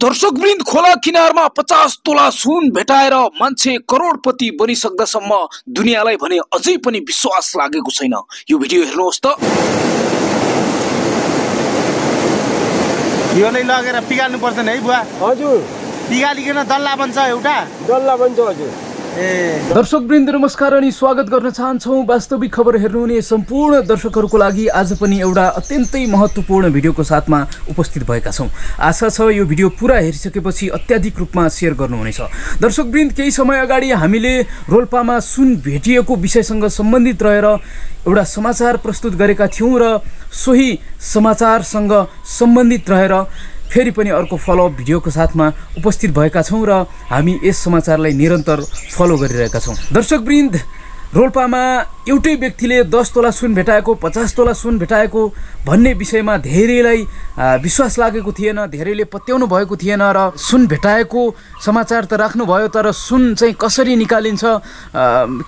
दर्शकवृन्द खोला किनारमा 50 तोला सुन भेटाएर मान्छे करोडपति बनिसक्दासम्म दुनियाँलाई भने अझै पनि विश्वास लागेको छैन। यो भिडियो हेर्नुहोस् त। योले लगेर पिगाल्नु पर्छ नि है बुवा? हजुर, पिगालिकन दल्ला बन्छ, एउटा दल्ला बन्छ हजुर। दर्शकवृन्द नमस्कार अनि स्वागत गर्न चाहन्छौँ वास्तविक खबर हेर्नुहुने सम्पूर्ण दर्शकहरूको लागि आज पनि एउटा अत्यन्तै महत्त्वपूर्ण भिडियोको साथमा उपस्थित भएका छौँ। आशा छ यो भिडियो पुरा हेरिसकेपछि अत्याधिक रूपमा सेयर गर्नुहुनेछ। दर्शकवृन्द केही समय अगाडि हामीले रोल्पामा सुन भेटिएको विषयसँग सम्बन्धित रहेर एउटा समाचार प्रस्तुत गरेका थियौँ र सोही समाचारसँग सम्बन्धित रहेर फेरि पनि अर्को फलोअप भिडियोको साथमा उपस्थित भएका छौँ र हामी यस समाचारलाई निरन्तर फलो गरिरहेका छौँ। दर्शकवृन्द, रोल्पामा एउटै व्यक्तिले 10 तोला सुन भेटाएको, 50 तोला सुन भेटाएको भन्ने विषयमा धेरैलाई विश्वास लागेको थिएन, धेरैले पत्याउनु भएको थिएन र सुन भेटाएको समाचार त राख्नुभयो, तर सुन चाहिँ कसरी निकालिन्छ,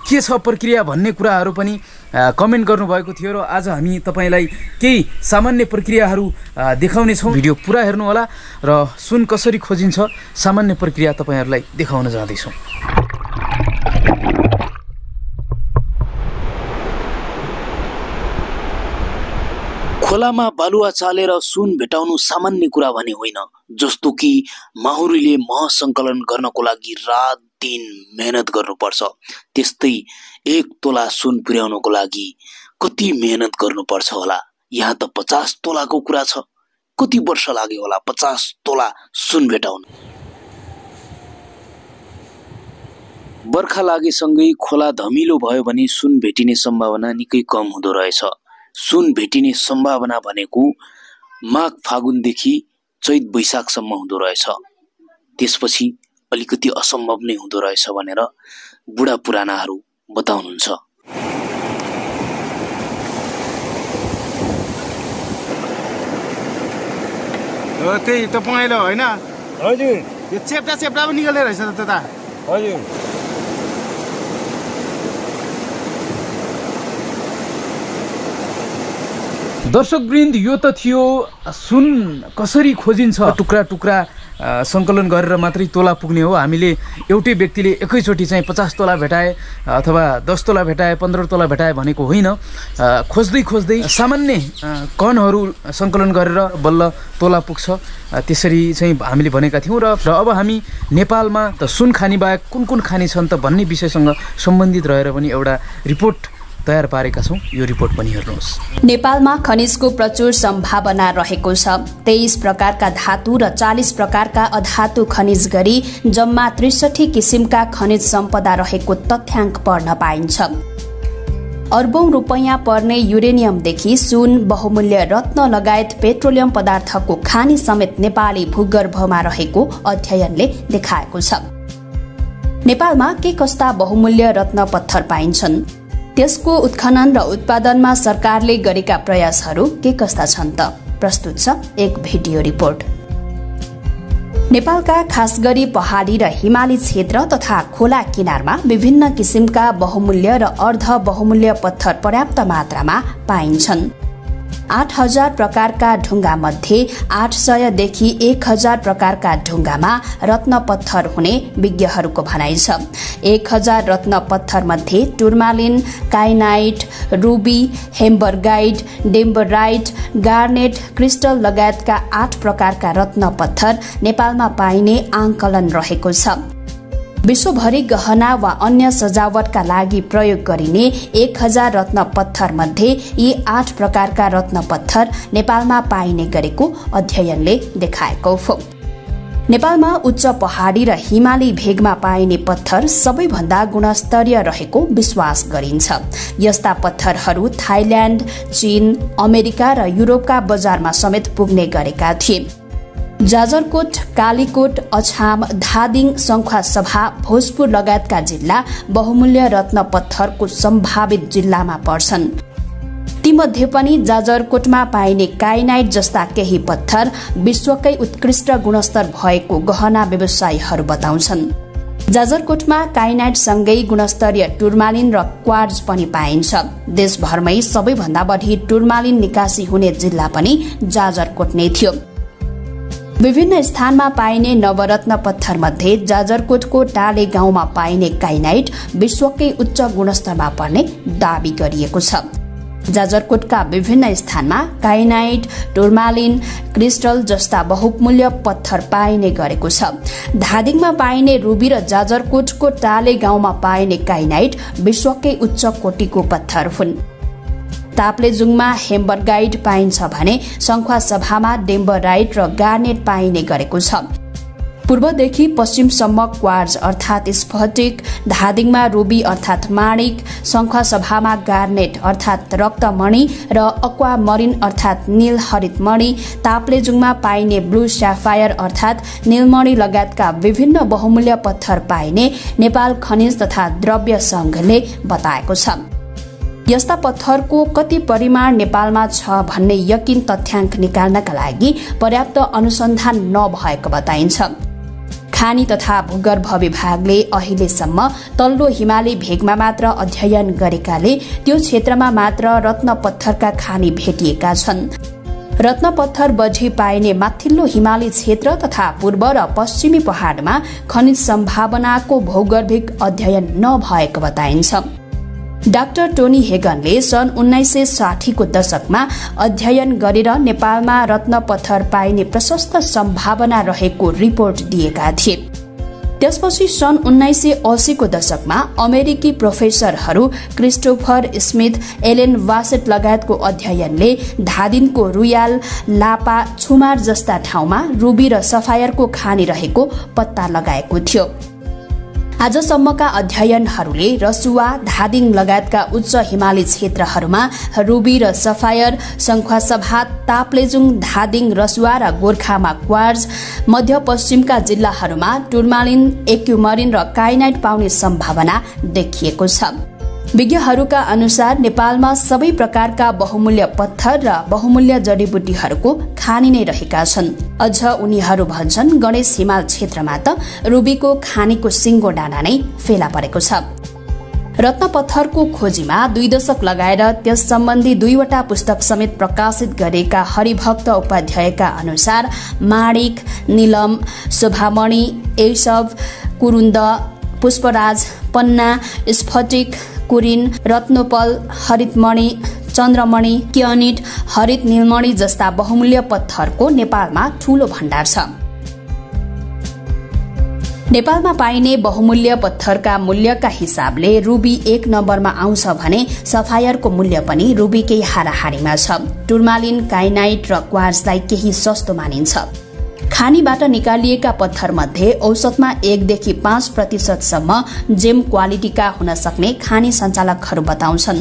के छ प्रक्रिया भन्ने कुराहरू पनि कमेन्ट गर्नुभएको थियो र आज हामी तपाईँलाई केही सामान्य प्रक्रियाहरू देखाउनेछौँ। भिडियो पुरा हेर्नुहोला र सुन कसरी खोजिन्छ सामान्य प्रक्रिया तपाईँहरूलाई देखाउन जाँदैछौँ। खोलामा बालुवा चालेर सुन भेटाउनु सामान्य कुरा भने होइन। जस्तो कि माहुरीले मह सङ्कलन गर्नको लागि रात दिन मेहनत गर्नुपर्छ, त्यस्तै 1 तोला सुन पुर्याउनको लागि कति मेहनत गर्नुपर्छ होला। यहाँ त 50 तोलाको कुरा छ, कति वर्ष लाग्यो होला 50 तोला सुन भेटाउन। बर्खा लागेसँगै खोला धमिलो भयो भने सुन भेटिने सम्भावना निकै कम हुँदो रहेछ। सुन भेटिने सम्भावना भनेको माघ फागुनदेखि चैत वैशाखसम्म हुँदो रहेछ। त्यसपछि अलिकति असम्भव नै हुँदो रहेछ भनेर बुढा पुरानाहरू बताउनुहुन्छ। हो त्यही त पहेँलो होइन? हजुर, यो चेप्टा चेप्टा पनि निकाल्ने रहेछ त ता। हजुर। दर्शकवृन्द, यो त थियो सुन कसरी खोजिन्छ। टुक्रा टुक्रा सङ्कलन गरेर मात्रै तोला पुग्ने हो। हामीले एउटै व्यक्तिले एकैचोटि चाहिँ 50 तोला भेटाए अथवा 10 तोला भेटाए, 15 तोला भेटाए भनेको होइन। खोज्दै खोज्दै सामान्य कणहरू सङ्कलन गरेर बल्ल तोला पुग्छ, त्यसरी चाहिँ हामीले भनेका थियौँ। र अब हामी नेपालमा त सुन खानी बाहेक कुन कुन खानी छन् त भन्ने विषयसँग सम्बन्धित रहेर पनि एउटा रिपोर्ट तयार पारेका छौँ। यो रिपोर्ट पनि हेर्नुहोस्। नेपालमा खनिजको प्रचुर सम्भावना रहेको छ। 23 प्रकारका धातु र 40 प्रकारका अधातु खनिज गरी जम्मा 63 किसिमका खनिज सम्पदा रहेको तथ्याङ्क पढ्न पाइन्छ। अर्बौं रुपैयाँ पर्ने युरेनियमदेखि सुन, बहुमूल्य रत्न लगायत पेट्रोलियम पदार्थको खानी समेत नेपाली भूगर्भमा रहेको अध्ययनले देखाएको छ। नेपालमा के कस्ता बहुमूल्य रत्न पत्थर पाइन्छन्, त्यसको उत्खनन र उत्पादनमा सरकारले गरेका प्रयासहरू के कस्ता छन् त? प्रस्तुत छ एक भिडियो रिपोर्ट। नेपालका खास गरी पहाडी र हिमाली क्षेत्र तथा खोला किनारमा विभिन्न किसिमका बहुमूल्य र अर्ध बहुमूल्य पत्थर पर्याप्त मात्रामा पाइन्छन्। 8000 प्रकारका ढुङ्गा मध्ये 800 देखि 1000 प्रकारका ढुङ्गामा रत्न पत्थर हुने विज्ञहरूको भनाइ छ। 1000 रत्न पत्थर मध्ये टुर्मालिन, काइनाइट, रुबी, हेम्बरगाइट, डेम्बराइट, गार्नेट, क्रिस्टल लगायतका 8 प्रकारका रत्न पत्थर नेपालमा पाइने आंकलन रहेको छ। विश्वभरि गहना वा अन्य सजावटका लागि प्रयोग गरिने 1000 रत्न पत्थर मध्ये यी 8 प्रकारका रत्न पत्थर नेपालमा पाइने गरेको अध्ययनले देखाएको हो। नेपालमा उच्च पहाडी र हिमाली भेगमा पाइने पत्थर सबैभन्दा गुणस्तरीय रहेको विश्वास गरिन्छ। यस्ता पत्थरहरू थाइल्याण्ड, चीन, अमेरिका र युरोपका बजारमा समेत पुग्ने गरेका थिए। जाजरकोट, कालीकोट, अछाम, धादिङ, सङ्खुवासभा, भोजपुर लगायतका जिल्ला बहुमूल्य रत्न पत्थरको सम्भावित जिल्लामा पर्छन्। तीमध्ये पनि जाजरकोटमा पाइने काइनाइट जस्ता केही पत्थर विश्वकै उत्कृष्ट गुणस्तर भएको गहना व्यवसायीहरू बताउँछन्। जाजरकोटमा काइनाइट सँगै गुणस्तरीय टुर्मालिन र क्वार्ज पनि पाइन्छ। देशभरमै सबैभन्दा बढी टुर्मालिन निकासी हुने जिल्ला पनि जाजरकोट नै थियो। विभिन्न स्थानमा पाइने नवरत्न पत्थर मध्ये जाजरकोटको टाले गाउँमा पाइने काइनाइट विश्वकै उच्च गुणस्तरमा पर्ने दावी गरिएको छ। जाजरकोटका विभिन्न स्थानमा काइनाइट, टुर्मालिन, क्रिस्टल जस्ता बहुमूल्य पत्थर पाइने गरेको छ। धादिङमा पाइने रुबी र जाजरकोटको टाले गाउँमा पाइने काइनाइट विश्वकै उच्च कोटिको पत्थर हुन्। ताप्लेजुङमा हेम्बरगाइट पाइन्छ भने शङ्खुवासभामा डेम्बराइट र गार्नेट पाइने गरेको छ। पूर्वदेखि पश्चिमसम्म क्वार्ज अर्थात स्फटिक, धादिङमा रुबी अर्थात माणिक, शङ्खुवासभामा गार्नेट अर्थात रक्तमणि र अक्वामरिन अर्थात नील हरितमणि, ताप्लेजुङमा पाइने ब्लू स्याफायर अर्थात नीलमणि लगायतका विभिन्न बहुमूल्य पत्थर पाइने नेपाल खनिज तथा द्रव्य संघले बताएको छ। यस्ता पत्थरको कति परिमाण नेपालमा छ भन्ने यकिन तथ्याङ्क निकाल्नका लागि पर्याप्त अनुसन्धान नभएको बताइन्छ। खानी तथा भूगर्भ विभागले अहिलेसम्म तल्लो हिमाली भेगमा मात्र अध्ययन गरेकाले त्यो क्षेत्रमा मात्र रत्न पत्थरका खानी भेटिएका छन्। रत्न पत्थर बझी पाइने माथिल्लो हिमाली क्षेत्र तथा पूर्व र पश्चिमी पहाडमा खनिज सम्भावनाको भौगर्भिक अध्ययन नभएको बताइन्छ। डाक्टर टोनी हेगनले सन् 1960 को दशकमा अध्ययन गरेर नेपालमा रत्न पत्थर पाइने प्रशस्त सम्भावना रहेको रिपोर्ट दिएका थिए। त्यसपछि सन् 1980 को दशकमा अमेरिकी प्रोफेसरहरू क्रिस्टोफर स्मिथ, एलेन वासेट लगायतको अध्ययनले धादिङको रुयाल, लापा, छुमार जस्ता ठाउँमा रुबी र सफायरको खानी रहेको पत्ता लगाएको थियो। आजसम्मका अध्ययनहरूले रसुवा, धादिङ लगायतका उच्च हिमाली क्षेत्रहरूमा रुबी र सफायर, शङ्खुवासभा, ताप्लेजुङ, धादिङ, रसुवा र गोर्खामा क्वार्ज, मध्यपश्चिमका जिल्लाहरूमा टुर्मालिन, एक्युमरिन र काइनाइट पाउने सम्भावना देखिएको छ। विज्ञहरूका अनुसार नेपालमा सबै प्रकारका बहुमूल्य पत्थर र बहुमूल्य जडीबुटीहरूको खानी नै रहेका छन्। अझ उनीहरू भन्छन् गणेश हिमाल क्षेत्रमा त रुबीको खानीको सिङ्गो डाँडा नै फेला परेको छ। रत्न पत्थरको खोजीमा 2 दशक लगाएर त्यस सम्बन्धी 2वटा पुस्तक समेत प्रकाशित गरेका हरिभक्त उपाध्यायका अनुसार माणिक, नीलम, शोभामणि, एसव, कुरुन्द, पुष्पराज, पन्ना, स्फटिक, कुरिन, रत्नोपल, हरितमणि, चन्द्रमणि, क्यानिट, हरित नीलमणि जस्ता बहुमूल्य पत्थरको नेपालमा ठूलो भण्डार छ। नेपालमा पाइने बहुमूल्य पत्थरका मूल्यका हिसाबले रुबी 1 नम्बरमा आउँछ भने सफायरको मूल्य पनि रुबीकै हाराहारीमा छ। टुर्मालिन, काइनाइट र क्वार्जलाई केही सस्तो मानिन्छ। खानीबाट निकालिएका पत्थर मध्ये औसतमा 1 देखि 5% सम्म जेम क्वालिटीका हुन सक्ने खानी सञ्चालकहरू बताउँछन्।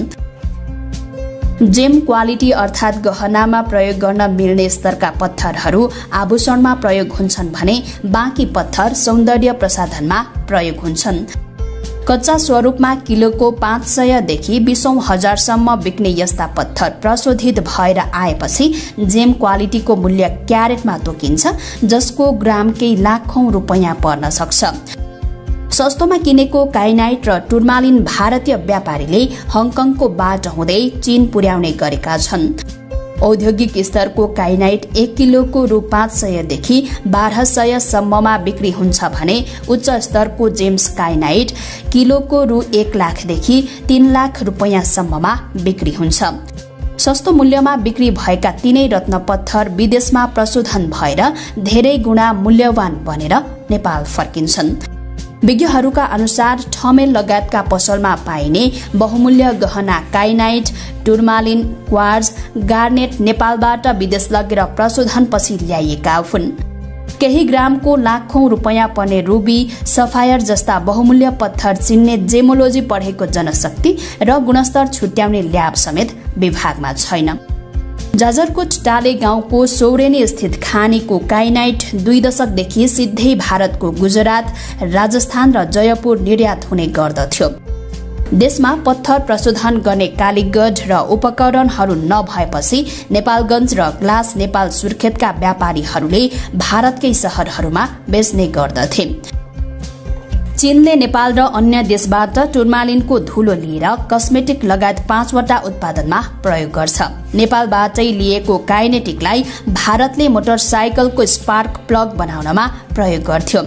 जेम क्वालिटी अर्थात गहनामा प्रयोग गर्न मिल्ने स्तरका पत्थरहरू आभूषणमा प्रयोग हुन्छन् भने बाँकी पत्थर सौन्दर्य प्रसाधनमा प्रयोग हुन्छन्। कच्चा स्वरूपमा किलोको 500 देखि 20,000 सम्म बिक्ने यस्ता पत्थर प्रशोधित भएर आएपछि जेम क्वालिटीको मूल्य क्यारेटमा तोकिन्छ, जसको ग्राम केही लाखौं रुपैयाँ पर्न सक्छ। सस्तोमा किनेको काइनाइट र टुर्मालिन भारतीय व्यापारीले हङकङको बाट हुँदै चीन पुर्याउने गरेका छन्। औद्योगिक स्तरको काइनाइट 1 किलोको रु 500 देखि 1200 सम्ममा बिक्री हुन्छ भने उच्च स्तरको जेम्स काइनाइट किलोको रु 1 लाख देखि 3 लाख रुपैयाँ सम्ममा बिक्री हुन्छ। सस्तो मूल्यमा बिक्री भएका तीनै रत्न पत्थर विदेशमा प्रशोधन भएर धेरै गुणा मूल्यवान बनेर नेपाल फर्किन्छन्। विज्ञहरूका अनुसार ठमेल लगायतका पसलमा पाइने बहुमूल्य गहना काइनाइट, टुर्मालिन, क्वार्ज, गार्नेट नेपालबाट विदेश लगेर प्रशोधनपछि ल्याइएका हुन्। केही ग्रामको लाखौं रुपैयाँ पर्ने रुबी, सफायर जस्ता बहुमूल्य पत्थर चिन्ने जेमोलोजी पढेको जनशक्ति र गुणस्तर छुट्याउने ल्याब समेत विभागमा छैन। जाजरकोट टाले गाउँको सौरेनी स्थित खानीको काइनाइट 2 दशकदेखि सिधै भारतको गुजरात, राजस्थान र जयपुर निर्यात हुने गर्दथ्यो। देशमा पत्थर प्रशोधन गर्ने कालीगढ र उपकरणहरू नभएपछि नेपालगञ्ज र ग्लास नेपाल सुर्खेतका व्यापारीहरूले भारतकै शहरहरूमा बेच्ने गर्दथे। चीनले नेपाल र अन्य देशबाट टुर्मालिनको धुलो लिएर कस्मेटिक लगायत 5 वटा उत्पादनमा प्रयोग गर्छ। नेपालबाटै लिएको काइनेटिकलाई भारतले मोटरसाइकलको स्पार्क प्लग बनाउनमा प्रयोग गर्थ्यो।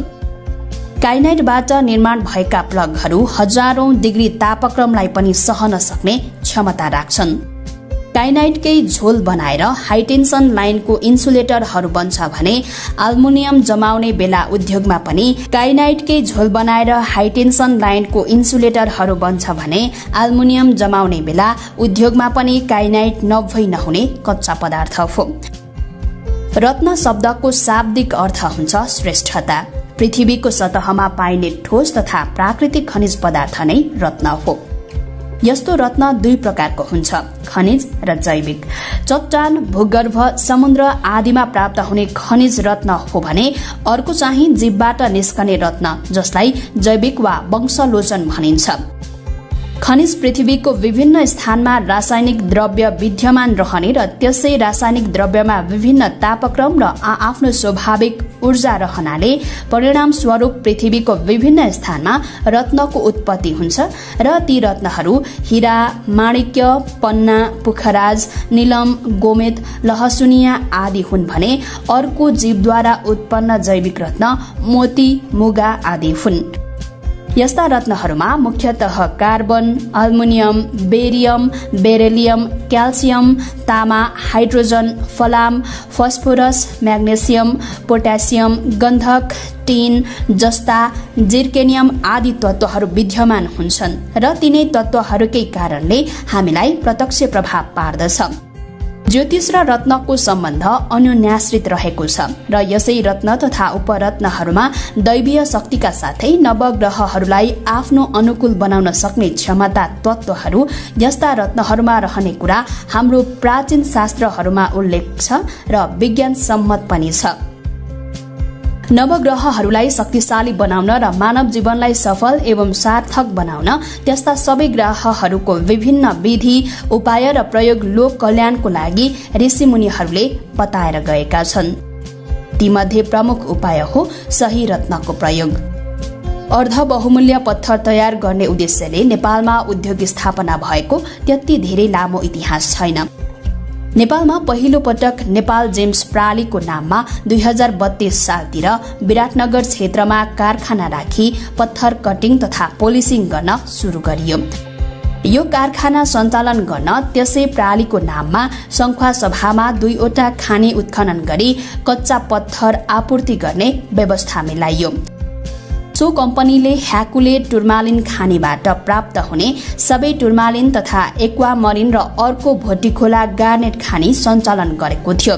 काइनाइटबाट निर्माण भएका प्लगहरू हजारौं डिग्री तापक्रमलाई पनि सहन सक्ने क्षमता राख्छन्। काइनाइटकै झोल बनाएर हाइटेन्सन लाइनको इन्सुलेटरहरू बन्छ भने एल्युमिनियम जमाउने बेला उद्योगमा पनि काइनाइटकै झोल बनाएर हाइटेन्सन लाइनको इन्सुलेटरहरू बन्छ भने एल्युमिनियम जमाउने बेला उद्योगमा पनि काइनाइट नभई नहुने कच्चा पदार्थ हो। रत्न शब्दको शाब्दिक अर्थ हुन्छ श्रेष्ठता। पृथ्वीको सतहमा पाइने ठोस तथा प्राकृतिक खनिज पदार्थ नै रत्न हो। यस्तो रत्न 2 प्रकारको हुन्छ, खनिज र जैविक। चट्टान, भूगर्भ, समुद्र आदिमा प्राप्त हुने खनिज रत्न हो भने अर्को चाहिँ जीवबाट निस्कने रत्न जसलाई जैविक वा वंशलोचन भनिन्छ। खनिज पृथ्वीको विभिन्न स्थानमा रासायनिक द्रव्य विद्यमान रहने र त्यसै रासायनिक द्रव्यमा विभिन्न तापक्रम र आफ्नो स्वाभाविक ऊर्जा रहनाले परिणाम स्वरूप पृथ्वीको विभिन्न स्थानमा रत्नको उत्पत्ति हुन्छ र ती रत्नहरू हीरा, माणिक्य, पन्ना, पुखराज, नीलम, गोमेद, लहसुनिया आदि हुन् भने अर्को जीवद्वारा उत्पन्न जैविक रत्न मोती, मुगा आदि हुन्। यस्ता रत्नहरूमा मुख्यतः carbon, aluminium, barium, beryllium, calcium, तामा, हाइड्रोजन, फलाम, फस्फोरस, म्याग्नेसियम, पोट्यासियम, गन्धक, टिन जस्ता जिर्केनियम आदि तत्त्वहरू विद्यमान हुन्छन् र तिनै तत्त्वहरूकै कारणले हामीलाई प्रत्यक्ष प्रभाव पार्दछ। ज्योतिष र रत्नको सम्बन्ध अन्योन्याश्रित रहेको छ र यसै रत्न तथा उपरत्नहरूमा दैवीय शक्तिका साथै नवग्रहहरूलाई आफ्नो अनुकूल बनाउन सक्ने क्षमता तत्त्वहरू यस्ता रत्नहरूमा रहने कुरा हाम्रो प्राचीन शास्त्रहरूमा उल्लेख छ र विज्ञान सम्मत पनि छ। नवग्रहहरूलाई शक्तिशाली बनाउन र मानव जीवनलाई सफल एवं सार्थक बनाउन त्यस्ता सबै ग्रहहरूको विभिन्न विधि, उपाय र प्रयोग लोक कल्याणको लागि ऋषिमुनिहरूले बताएर गएका छन्। तीमध्ये प्रमुख उपाय हो सही रत्नको प्रयोग। अर्ध बहुमूल्य पत्थर तयार गर्ने उद्देश्यले नेपालमा उद्योग स्थापना भएको त्यति धेरै लामो इतिहास छैन। नेपालमा पहिलो पटक नेपाल जेम्स प्रालीको नाममा 2032 सालतिर विराटनगर क्षेत्रमा कारखाना राखी पत्थर कटिङ तथा पोलिसिङ गर्न सुरु गरियो। यो कारखाना सञ्चालन गर्न त्यसै प्रालीको नाममा संखुवा सभामा 2 वटा खानी उत्खनन गरी कच्चा पत्थर आपूर्ति गर्ने व्यवस्था मिलाइयो। सो कम्पनीले ह्याकुले टुर्मालिन खानीबाट प्राप्त हुने सबै टुर्मालिन तथा एक्वामरिन र अर्को भोटिखोला गार्नेट खानी सञ्चालन गरेको थियो।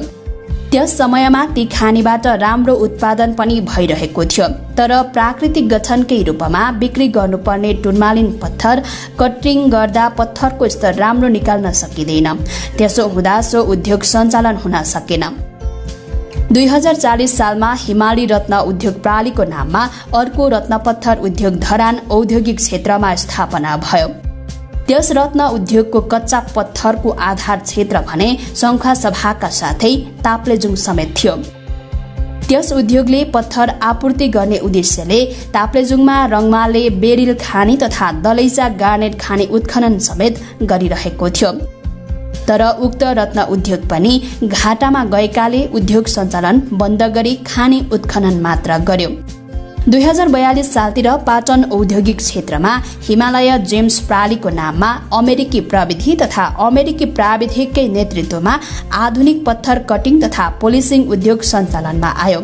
त्यस समयमा ती खानीबाट राम्रो उत्पादन पनि भइरहेको थियो, तर प्राकृतिक गठनकै रूपमा बिक्री गर्नुपर्ने टुर्मालिन पत्थर कटिङ गर्दा पत्थरको स्तर राम्रो निकाल्न सकिँदैन। त्यसो हुँदा सो उद्योग सञ्चालन हुन सकेन। 2040 सालमा हिमाली रत्न उद्योग प्रालीको नाममा अर्को रत्नपत्थर उद्योग धरान औद्योगिक क्षेत्रमा स्थापना भयो। त्यस रत्न उद्योगको कच्चा पत्थरको आधार क्षेत्र भने संखुवा सभाका साथै ताप्लेजुङ समेत थियो। त्यस उद्योगले पत्थर आपूर्ति गर्ने उद्देश्यले ताप्लेजुङमा रङमाले बेरिल खानी तथा दलैचा गार्नेट खानी उत्खनन समेत गरिरहेको थियो। तर उक्त रत्न उद्योग पनि घाटामा गएकाले उद्योग सञ्चालन बन्द गरी खानी उत्खनन मात्र गर्यो। 2042 सालतिर पाटन औद्योगिक क्षेत्रमा हिमालय जेम्स प्रालीको नाममा अमेरिकी प्रविधि तथा अमेरिकी प्राविधिककै नेतृत्वमा आधुनिक पत्थर कटिङ तथा पोलिसिङ उद्योग सञ्चालनमा आयो।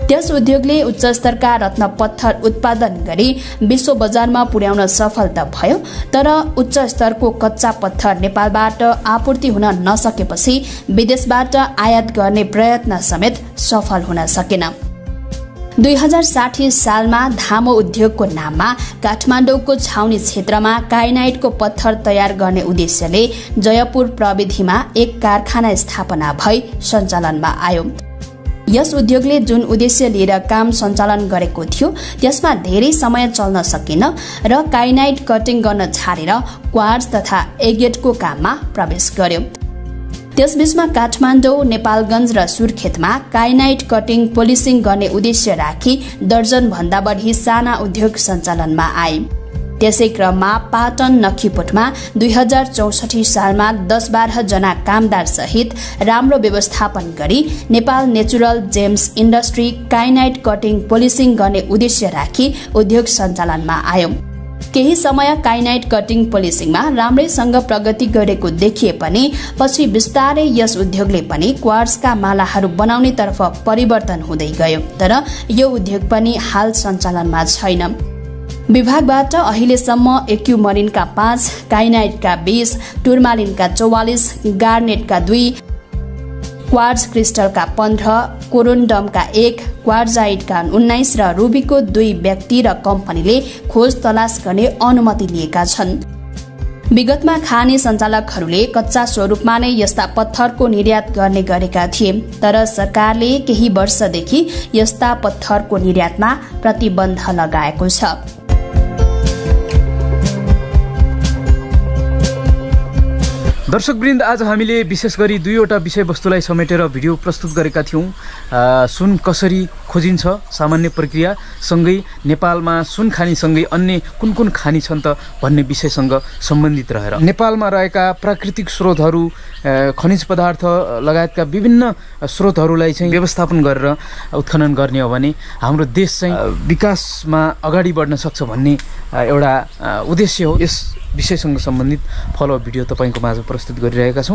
त्यस उद्योगले उच्च स्तरका रत्न पत्थर उत्पादन गरी विश्व बजारमा पुर्याउन सफल त भयो, तर उच्च स्तरको कच्चा पत्थर नेपालबाट आपूर्ति हुन नसकेपछि विदेशबाट आयात गर्ने प्रयत्न समेत सफल हुन सकेन। 2060 सालमा धामो उद्योगको नाममा काठमाडौँको छाउनी क्षेत्रमा काइनाइटको पत्थर तयार गर्ने उद्देश्यले जयपुर प्रविधिमा एक कारखाना स्थापना भई सञ्चालनमा आयो। यस उद्योगले जुन उद्देश्य लिएर काम सञ्चालन गरेको थियो त्यसमा धेरै समय चल्न सकेन र काइनाइट कटिङ गर्न छाडेर क्वार्ट्ज तथा एगेटको काममा प्रवेश गर्यो। त्यसबीचमा काठमाडौँ, नेपालगञ्ज र सुर्खेतमा काइनाइट कटिङ पोलिसिङ गर्ने उद्देश्य राखी दर्जनभन्दा बढी साना उद्योग सञ्चालनमा आए। त्यसै क्रममा पाटन नखीपुटमा 2064 सालमा 10-12 जना कामदार सहित राम्रो व्यवस्थापन गरी Nepal natural gems industry kyanite cutting polishing गर्ने उद्देश्य राखी उद्योग सञ्चालनमा आयो। केही समय काइनाइट कटिङ पोलिसिङमा राम्रैसँग प्रगति गरेको देखिए पनि पछि बिस्तारै यस उद्योगले पनि क्वार्ट्जका मालाहरू बनाउनेतर्फ परिवर्तन हुँदै गयो। तर यो उद्योग पनि हाल सञ्चालनमा छैन। विभागबाट अहिलेसम्म एक्युमरिनका 5, काइनाइटका 20, टुर्मालिनका 44, गार्नेटका 2, क्वार्ट्ज क्रिस्टलका 15, कोरोन्डमका 1, क्वार्जाइटका 19 र रुबीको 2 व्यक्ति र कम्पनीले खोज तलास गर्ने अनुमति लिएका छन्। विगतमा खानी सञ्चालकहरूले कच्चा स्वरूपमा नै यस्ता पत्थरको निर्यात गर्ने गरेका थिए। तर सरकारले केही वर्षदेखि यस्ता पत्थरको निर्यातमा प्रतिबन्ध लगाएको छ। दर्शकवृन्द, आज हामीले विशेष गरी 2वटा विषयवस्तुलाई समेटेर भिडियो प्रस्तुत गरेका थियौँ। सुन कसरी खोजिन्छ, सामान्य प्रक्रिया सँगै नेपालमा सुन खानीसँगै अन्य कुन कुन खानी छन् त भन्ने विषयसँग सम्बन्धित रहेर नेपालमा रहेका प्राकृतिक स्रोतहरू, खनिज पदार्थ लगायतका विभिन्न स्रोतहरूलाई चाहिँ व्यवस्थापन गरेर उत्खनन गर्ने हो भने हाम्रो देश चाहिँ विकासमा अगाडि बढ्न सक्छ भन्ने एउटा उद्देश्य हो। यस विषयसँग सम्बन्धित फलोअप भिडियो तपाईँको माझ प्रस्तुत गरिरहेका छौँ।